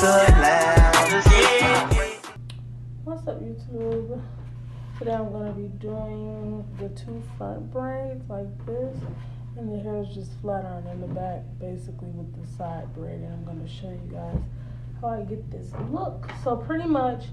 What's up, YouTube? Today I'm going to be doing the 2 front braids like this, and the hair is just flat iron in the back, basically with the side braid. And I'm going to show you guys how I get this look. So pretty much,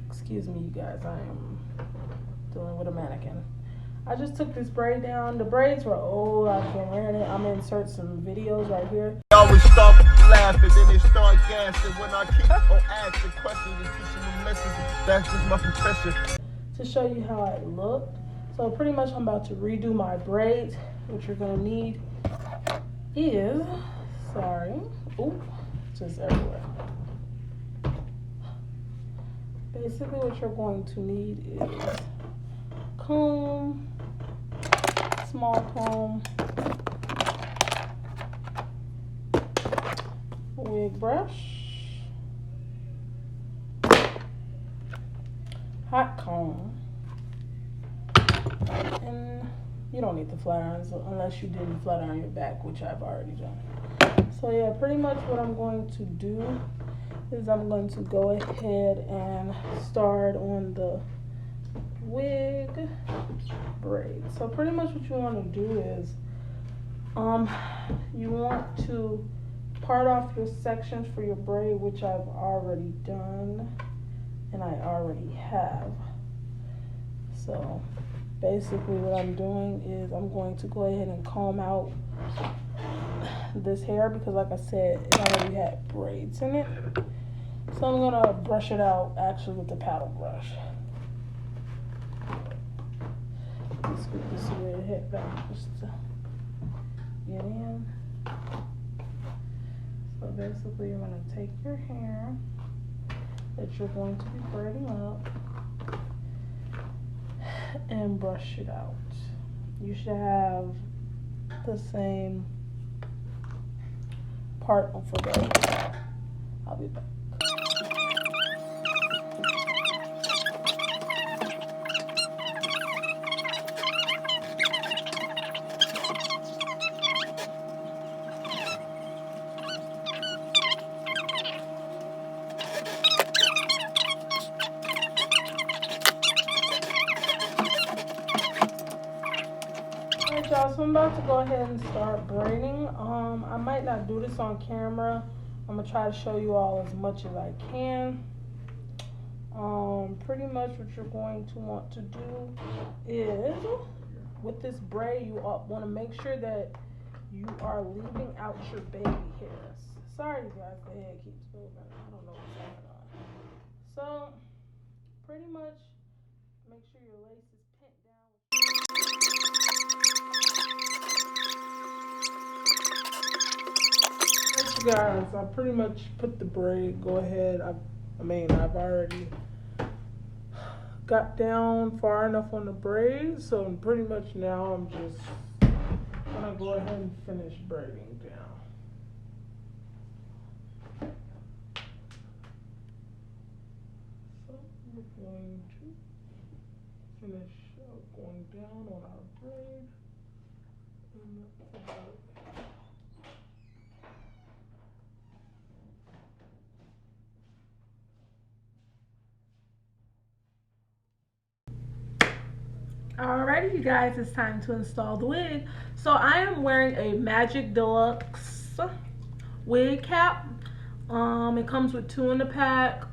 excuse me, you guys, I am dealing with a mannequin. I just took this braid down. The braids were old. I've been wearing it. I'm gonna insert some videos right here. They always start laughing, then they start gassing. When I keep on asking questions and teaching them lessons, that's just my profession. To show you how I look. So pretty much I'm about to redo my braids. What you're gonna need is, just everywhere. Basically what you're going to need is comb, small comb, wig brush, hot comb, and you don't need the flat irons unless you didn't flat iron your back, which I've already done. So yeah, pretty much what I'm going to do is I'm going to go ahead and start on the wig braid. So pretty much what you want to do is you want to part off your sections for your braid, which I've already done and I already have. So basically what I'm doing is I'm going to go ahead and comb out this hair because, like I said, it already had braids in it. So I'm gonna brush it out actually with the paddle brush. Scoop this red head back just to get in. So basically you're gonna take your hair that you're going to be braiding up and brush it out. You should have the same part for both. I'll be back. Alright, y'all, so I'm about to go ahead and start braiding. I might not do this on camera. I'm gonna try to show you all as much as I can. Pretty much what you're going to want to do is, with this braid, you want to make sure that you are leaving out your baby hairs. Sorry, you guys, the head keeps moving. I don't know what's going on. So, pretty much, make sure your lace is pinned down. You guys, I pretty much put the braid. Go ahead. I've already got down far enough on the braid, so pretty much now I'm just gonna go ahead and finish braiding down. So we're going to finish going down on our braid. Alrighty, you guys, it's time to install the wig. So I am wearing a Magic Deluxe wig cap. It comes with 2 in the pack.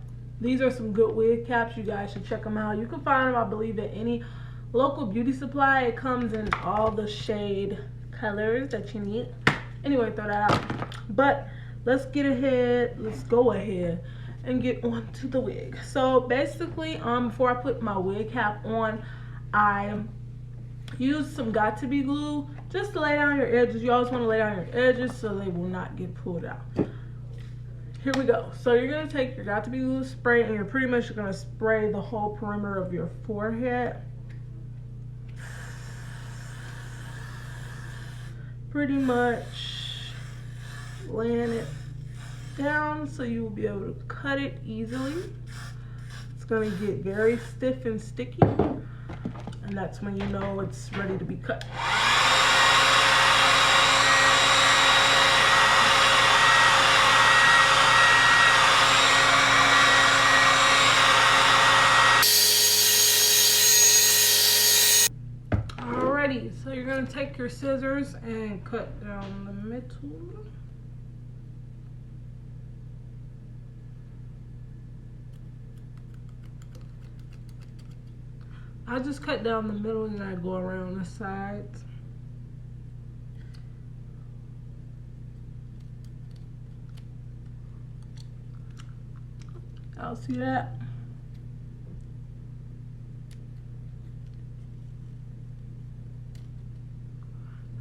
These are some good wig caps. You guys should check them out. You can find them, I believe, at any local beauty supply. It comes in all the shade colors that you need. Anyway, throw that out. But let's go ahead and get onto the wig. So basically, before I put my wig cap on, I used some Got2b glue just to lay down your edges. You always want to lay down your edges so they will not get pulled out. Here we go. So you're going to take your Got2b glue spray, and you're pretty much going to spray the whole perimeter of your forehead. Pretty much laying it down so you will be able to cut it easily. It's going to get very stiff and sticky, and that's when you know it's ready to be cut. Alright, you guys, I pretty much put the braid, go ahead, I mean, I've already got it on. So pretty much now I'm just gonna take your scissors and cut down the middle. I just cut down the middle and I go around the sides. Y'all see that?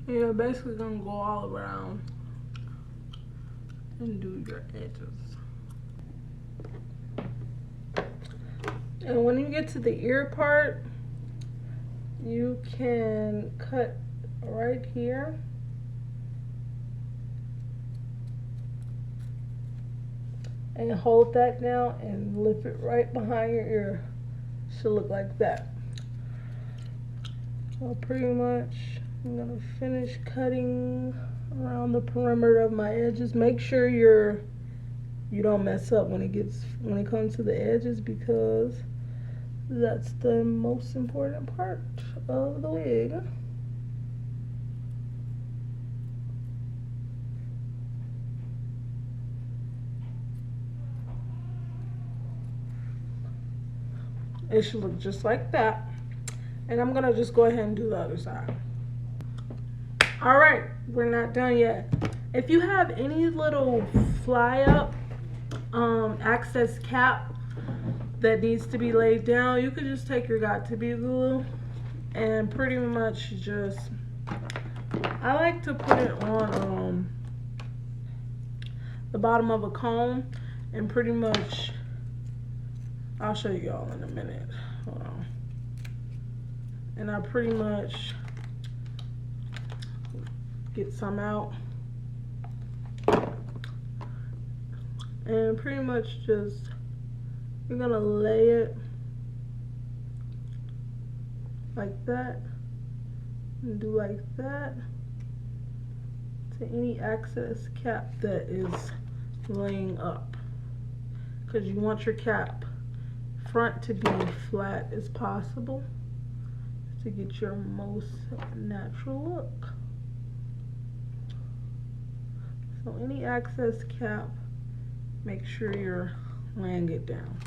You're basically gonna go all around and do your edges. And when you get to the ear part, you can cut right here. And hold that down and lift it right behind your ear. Should look like that. So pretty much I'm gonna finish cutting around the perimeter of my edges. Make sure you don't mess up when it comes to the edges, because that's the most important part of the wig. It should look just like that. And I'm gonna just go ahead and do the other side. All right, we're not done yet. If you have any little fly up access cap that needs to be laid down, you could just take your Got2b glue and pretty much just, I like to put it on the bottom of a comb and pretty much, I'll show you all in a minute. Hold on. And I pretty much get some out. And pretty much just, you're gonna lay it like that. And do like that to any excess cap that is laying up. Because you want your cap front to be flat as possible to get your most natural look. So any excess cap, make sure you're laying it down.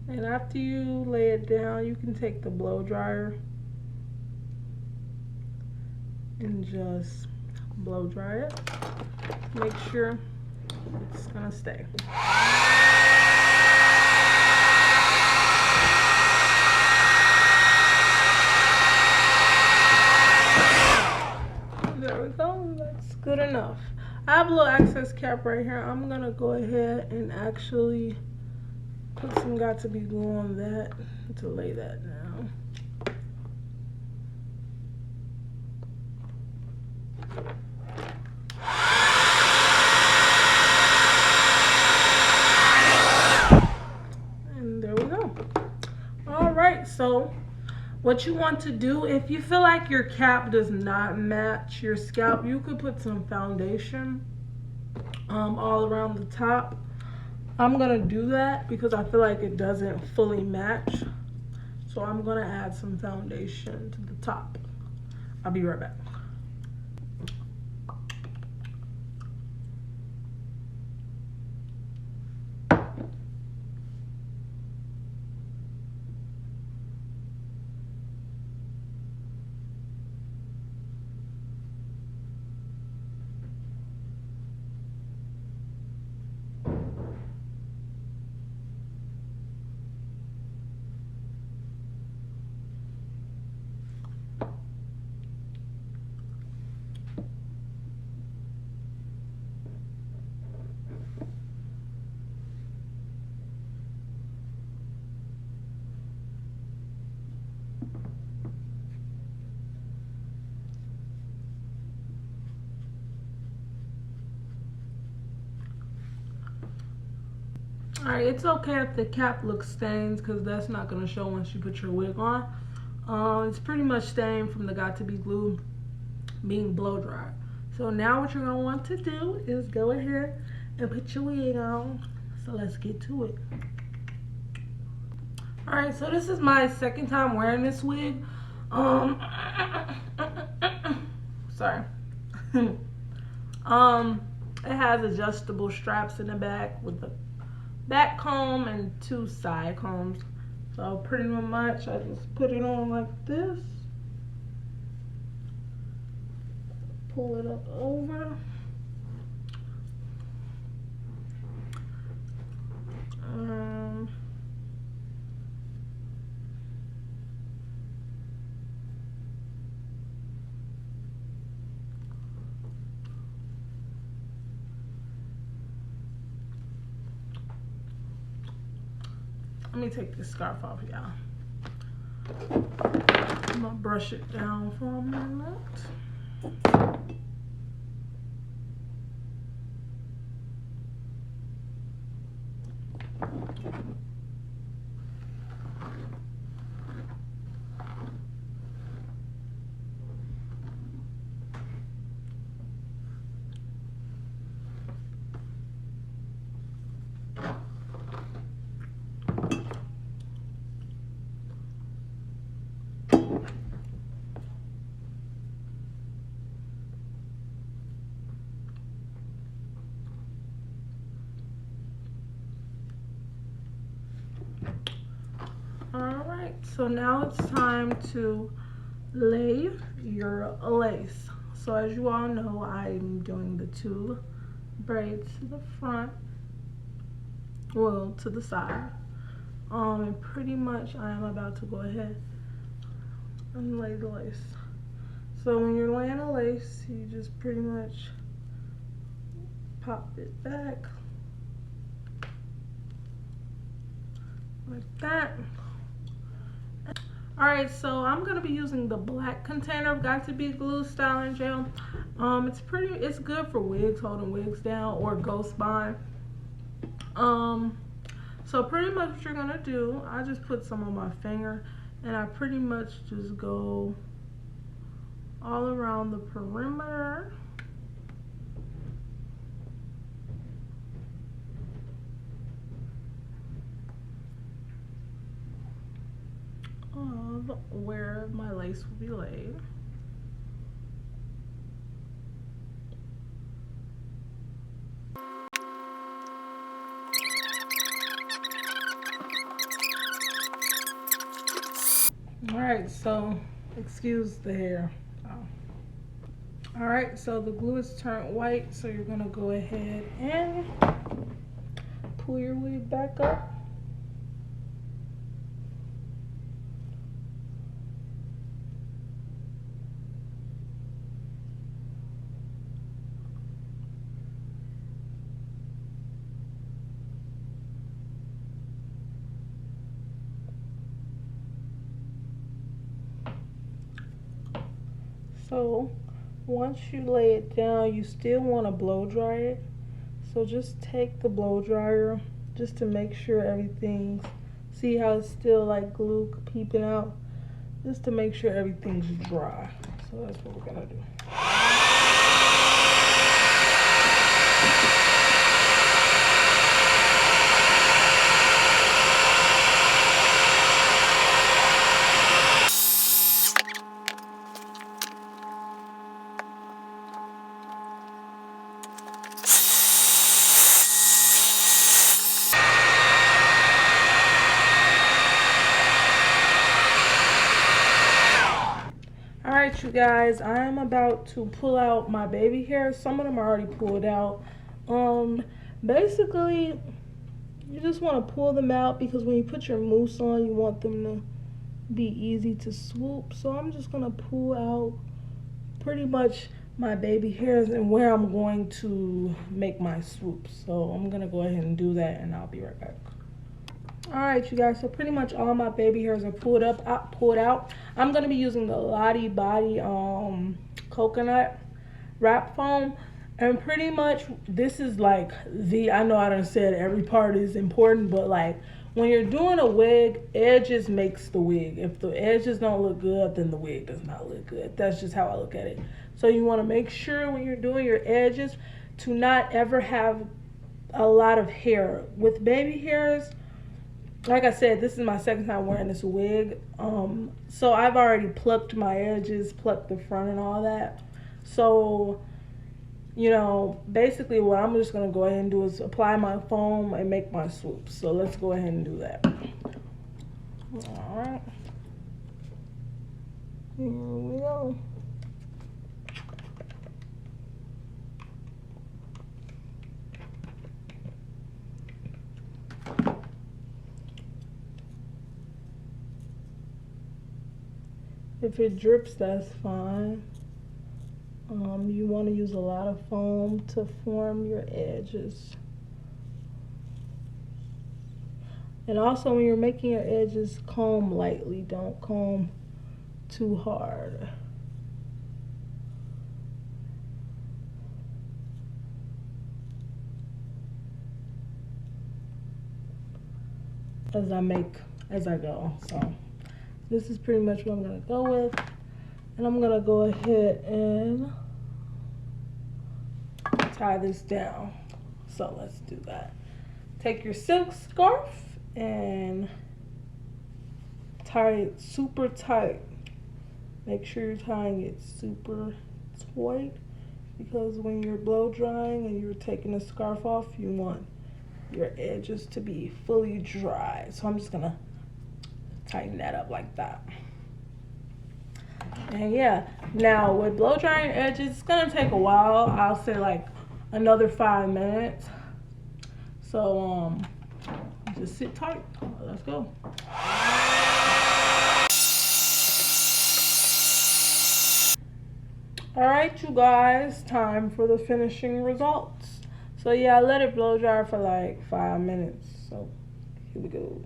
And after you lay it down, you can take the blow dryer and just blow dry it. Make sure it's gonna stay. There we go, that's good enough. I have a little excess cap right here. I'm gonna go ahead and actually put some Got2b glue on that to lay that down. And there we go. All right, so what you want to do, if you feel like your cap does not match your scalp, you could put some foundation all around the top. I'm gonna do that because I feel like it doesn't fully match. So I'm gonna add some foundation to the top. I'll be right back. Alright, it's okay if the cap looks stained because that's not going to show once you put your wig on. It's pretty much staying from the Got To Be glue being blow dried. So now what you're gonna want to do is go ahead and put your wig on. So let's get to it. Alright, so this is my second time wearing this wig. Sorry. It has adjustable straps in the back with the back comb and 2 side combs. So pretty much I just put it on like this. Pull it up over. Let me take this scarf off, y'all. I'm gonna brush it down for a minute. Alright, so now it's time to lay your lace. So as you all know, I'm doing the 2 braids to the front, well, to the side. And pretty much I am about to go ahead and lay the lace. So when you're laying a lace, you just pretty much pop it back like that. Alright, so I'm gonna be using the black container of Got To Be glue styling gel. It's good for wigs, holding wigs down, or ghost bond. So pretty much what you're gonna do, I just put some on my finger and I pretty much just go all around the perimeter. Of where my lace will be laid. Alright, so excuse the hair. Alright, so the glue is turned white, so you're gonna go ahead and pull your wig back up. So once you lay it down, you still want to blow dry it. So just take the blow dryer just to make sure everything's, see how it's still like glue peeping out, just to make sure everything's dry. So that's what we're gonna do. Alright, you guys, I am about to pull out my baby hairs. Some of them are already pulled out. Basically, you just want to pull them out because when you put your mousse on, you want them to be easy to swoop. So I'm just going to pull out pretty much my baby hairs and where I'm going to make my swoops. So I'm going to go ahead and do that and I'll be right back. Alright, you guys, so pretty much all my baby hairs are pulled out. I'm going to be using the Lottie Body coconut wrap foam. And pretty much this is like I know I done said every part is important, but like when you're doing a wig, edges makes the wig. If the edges don't look good, then the wig does not look good. That's just how I look at it. So you want to make sure when you're doing your edges to not ever have a lot of hair. With baby hairs, like I said, this is my second time wearing this wig. So I've already plucked my edges, plucked the front and all that. So, you know, basically what I'm just going to go ahead and do is apply my foam and make my swoops. So let's go ahead and do that. Alright. Here we go. If it drips, that's fine. You want to use a lot of foam to form your edges. And also when you're making your edges, comb lightly. Don't comb too hard. As I go. So this is pretty much what I'm going to go with. And I'm going to go ahead and tie this down. So let's do that. Take your silk scarf and tie it super tight. Make sure you're tying it super tight, because when you're blow drying and you're taking the scarf off, you want your edges to be fully dry. So I'm just going to tighten that up like that. And yeah, now with blow drying edges, it's gonna take a while. I'll say like another 5 minutes. So just sit tight. Let's go. Alright, you guys, time for the finishing results. So yeah, I let it blow dry for like 5 minutes. So here we go.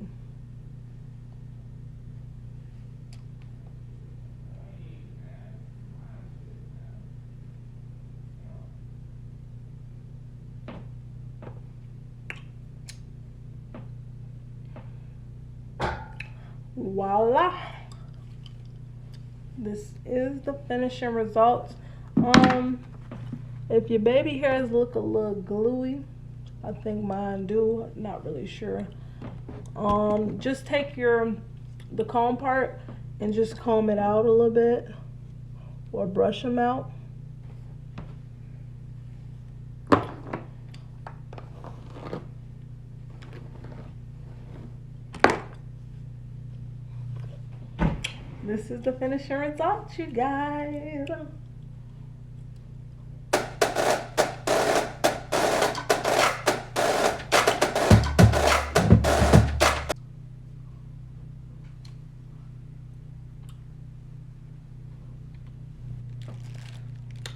Voila, this is the finishing results. If your baby hairs look a little gluey, I think mine do, not really sure, just take the comb part and just comb it out a little bit, or brush them out. This is the finishing results, you guys.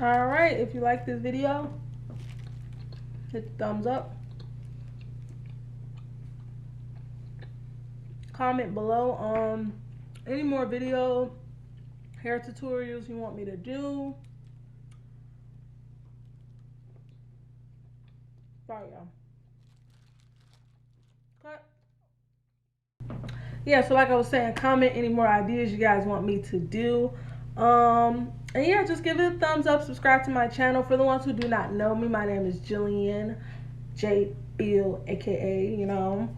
Alright, if you like this video, hit the thumbs up. Comment below any more hair tutorials you want me to do. Sorry, y'all. Cut. Yeah, so like I was saying, comment any more ideas you guys want me to do. And yeah, just give it a thumbs up, subscribe to my channel. For the ones who do not know me, my name is Jillian J. Bill, aka, you know.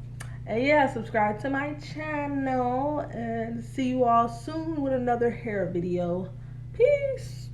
And yeah, subscribe to my channel, and see you all soon with another hair video. Peace.